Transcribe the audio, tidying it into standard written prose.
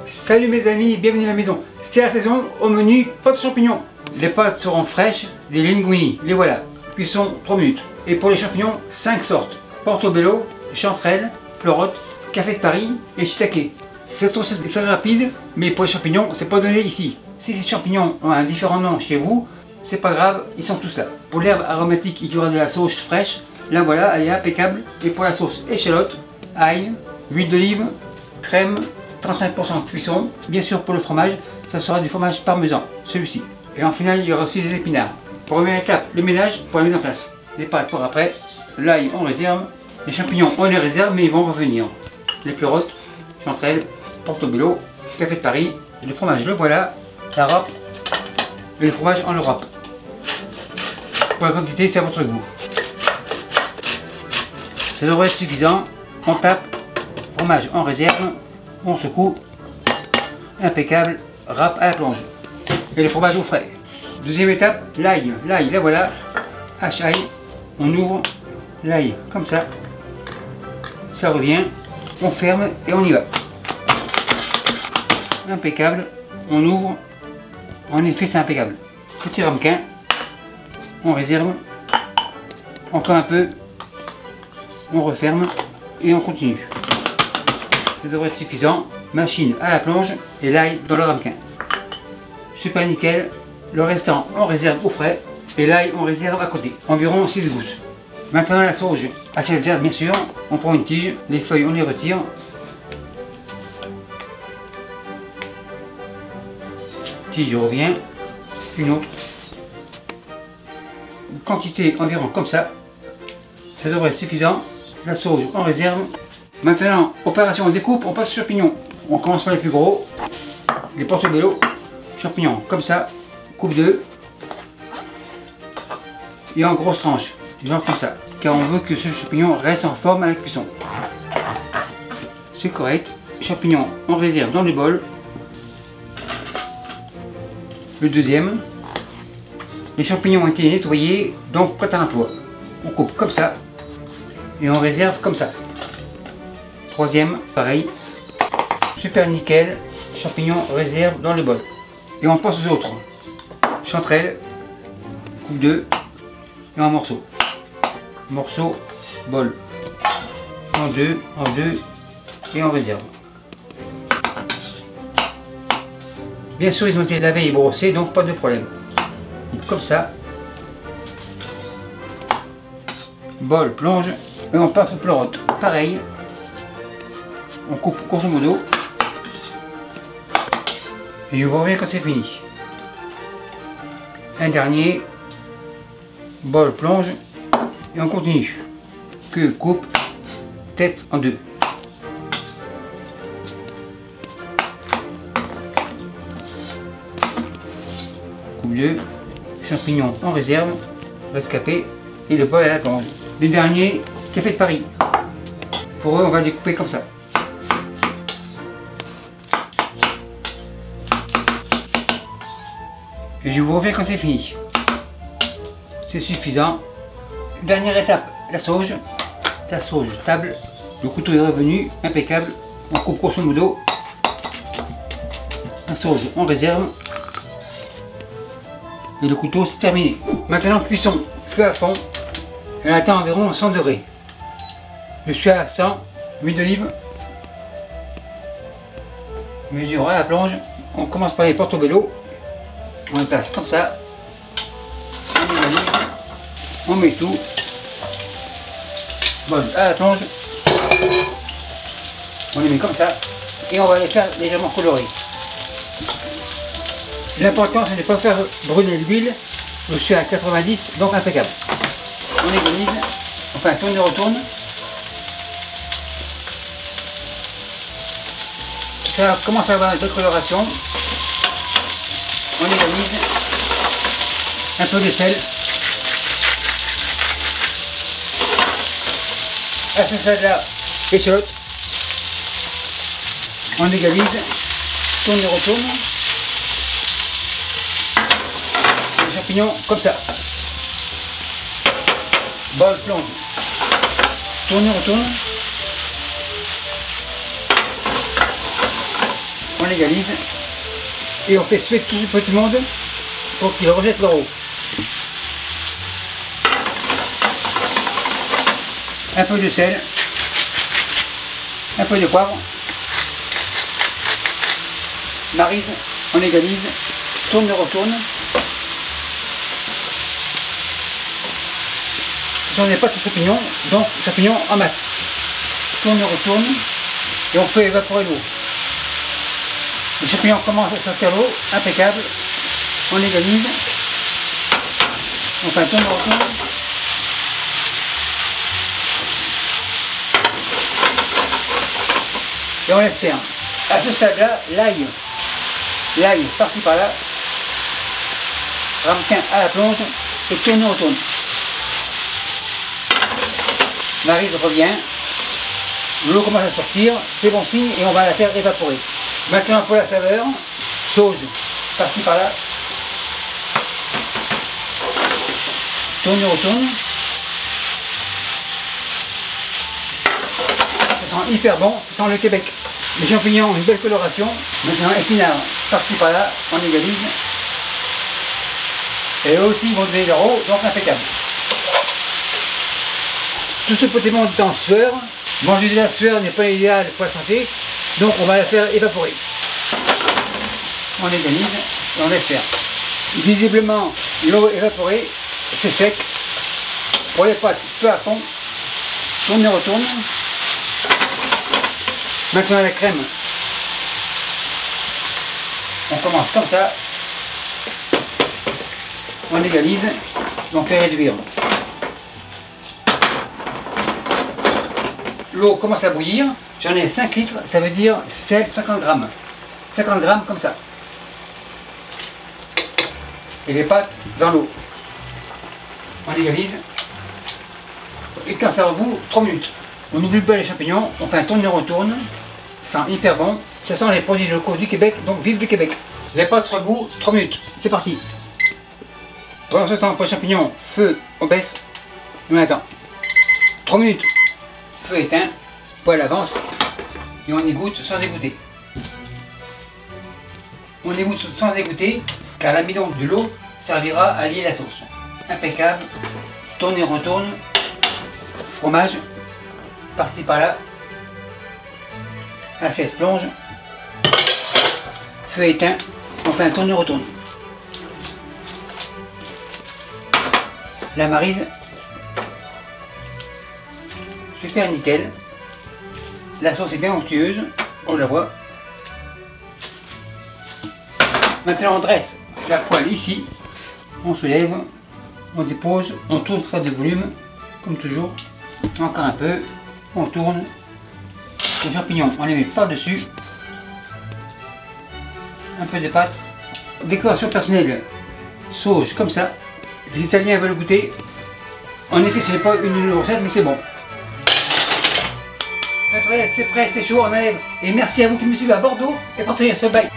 Salut mes amis, bienvenue à la maison. C'est la saison, au menu pâtes champignons. Les pâtes seront fraîches, des linguini, les voilà. Cuisson 3 minutes. Et pour les champignons, 5 sortes. Portobello, chanterelle, pleurote, café de Paris et shiitake. Cette recette est très rapide, mais pour les champignons, c'est pas donné ici. Si ces champignons ont un différent nom chez vous, c'est pas grave, ils sont tous là. Pour l'herbe aromatique, il y aura de la sauge fraîche. Là voilà, elle est impeccable. Et pour la sauce échalote, ail, huile d'olive, crème, 35% de cuisson. Bien sûr pour le fromage, ça sera du fromage parmesan, celui-ci. Et en finale, il y aura aussi des épinards. Première étape, le ménage pour la mise en place. Les pâtes pour après, l'ail on réserve, les champignons on les réserve mais ils vont revenir. Les pleurotes, chanterelle, portobello, café de Paris, et le fromage le voilà, la râpe, et le fromage on le râpe. Pour la quantité, c'est à votre goût. Ça devrait être suffisant. On tape, fromage en réserve, on secoue, impeccable, râpe à la plonge. Et le fromage au frais. Deuxième étape, l'ail. L'ail, là voilà, hache-ail, on ouvre l'ail comme ça, ça revient, on ferme et on y va. Impeccable, on ouvre, en effet c'est impeccable. Petit ramequin, on réserve, encore un peu, on referme et on continue. Ça devrait être suffisant. Machine à la plonge et l'ail dans le ramequin. Super nickel. Le restant on réserve au frais et l'ail on réserve à côté. Environ 6 gousses. Maintenant la sauge à cette gerbe bien sûr. On prend une tige, les feuilles on les retire. Tige revient. Une autre. Une quantité environ comme ça. Ça devrait être suffisant. La sauge en réserve. Maintenant, opération découpe, on passe aux champignons. On commence par les plus gros. Les portobello, champignons comme ça, coupe 2. Et en grosses tranches, genre comme ça. Car on veut que ce champignon reste en forme à la cuisson. C'est correct. Champignons, on réserve dans le bol. Le deuxième. Les champignons ont été nettoyés, donc prêts à l'emploi. On coupe comme ça. Et on réserve comme ça. Troisième, pareil. Super nickel. Champignons réserve dans le bol. Et on passe aux autres. Chanterelle, coupe 2. Et en morceaux. Morceau, bol. En deux, et en réserve. Bien sûr, ils ont été lavés et brossés, donc pas de problème. Comme ça. Bol, plonge. Et on passe au pleurote. Pareil. On coupe grosso modo. Et je vous reviens quand c'est fini. Un dernier. Bol, plonge. Et on continue. Queue, coupe. Tête en deux. Coupe 2. Champignons en réserve. Rescapé. Et le bol à la plonge. Les derniers, café de Paris. Pour eux, on va les couper comme ça. Et je vous reviens quand c'est fini. C'est suffisant. Dernière étape, la sauge. La sauge table. Le couteau est revenu, impeccable. On coupe grosso modo. La sauge, on réserve. Et le couteau, c'est terminé. Maintenant, cuisson. Feu à fond. Elle atteint environ 100 degrés. Je suis à 100. Huile d'olive. Mesure à la plonge. On commence par les portobello. On les place comme ça. On analyse. On met tout. Bon, à la plonge. On les met comme ça. Et on va les faire légèrement colorés. L'important c'est de ne pas faire brûler l'huile. Je suis à 90, donc impeccable. On égalise. Enfin, tourne et retourne. Ça commence à avoir une coloration. On égalise. Un peu de sel. À ce stade-là, échalote. On égalise. Tourne et retourne. Les champignons comme ça. Bol, plonge. Tourne et retourne. on égalise et on fait suer tout ce petit monde pour qu'il rejette leur eau. Un peu de sel, un peu de poivre, maryse, on égalise, tourne, retourne. Ce sont des pâtes aux champignons, donc champignons en masse. Tourne, retourne et on fait évaporer l'eau. Les champignons commencent à sortir l'eau, impeccable. On égalise. On fait un tourne, retourne. Et on laisse faire. À ce stade-là, l'ail par-ci par-là, ramequin à la plonge et tourne, retourne. Maryse revient, l'eau commence à sortir, c'est bon signe et on va la faire évaporer. Maintenant pour la saveur, sauge par-ci par-là, tourne, retourne. Ça sent hyper bon, ça sent le Québec. Les champignons ont une belle coloration. Maintenant épinards par-ci par-là, on égalise. Et eux aussi ils vont donner leur eau, donc impeccable. Tout ce petit monde est en sueur. Manger de la sueur n'est pas idéal pour la santé, donc on va la faire évaporer. On égalise et on laisse faire. Visiblement, l'eau évaporée, c'est sec. Pour les pâtes, feu à fond, tourne et retourne. Maintenant la crème. On commence comme ça. On égalise et on fait réduire. L'eau commence à bouillir, j'en ai 5 litres, ça veut dire sel 50 grammes. 50 grammes comme ça. Et les pâtes dans l'eau. On égalise. Et quand ça rebout, 3 minutes. On n'oublie pas les champignons, on fait un tourne-retourne. Ça sent hyper bon. Ça sent les produits locaux du Québec, donc vive du Québec. Les pâtes rebouent, 3 minutes. C'est parti. Pendant ce temps, pour les champignons, feu, on baisse. On attend. 3 minutes. Feu éteint, poêle avance et on égoutte sans égoutter. On égoutte sans égoutter car l'amidon de l'eau servira à lier la sauce. Impeccable, tourne et retourne, fromage, par-ci par-là, assiette plonge, feu éteint, on fait un tourne et retourne. La maryse. Super nickel. La sauce est bien onctueuse, on la voit. Maintenant on dresse la poêle ici, on soulève, on dépose, on tourne pour faire de volume, comme toujours. Encore un peu, on tourne. Les champignons, on les met par-dessus. Un peu de pâte. Décoration personnelle, sauge comme ça. Les Italiens veulent goûter. En effet, ce n'est pas une recette, mais c'est bon. C'est prêt, c'est chaud, on enlève. Et merci à vous qui me suivez à Bordeaux et partagez ce bail.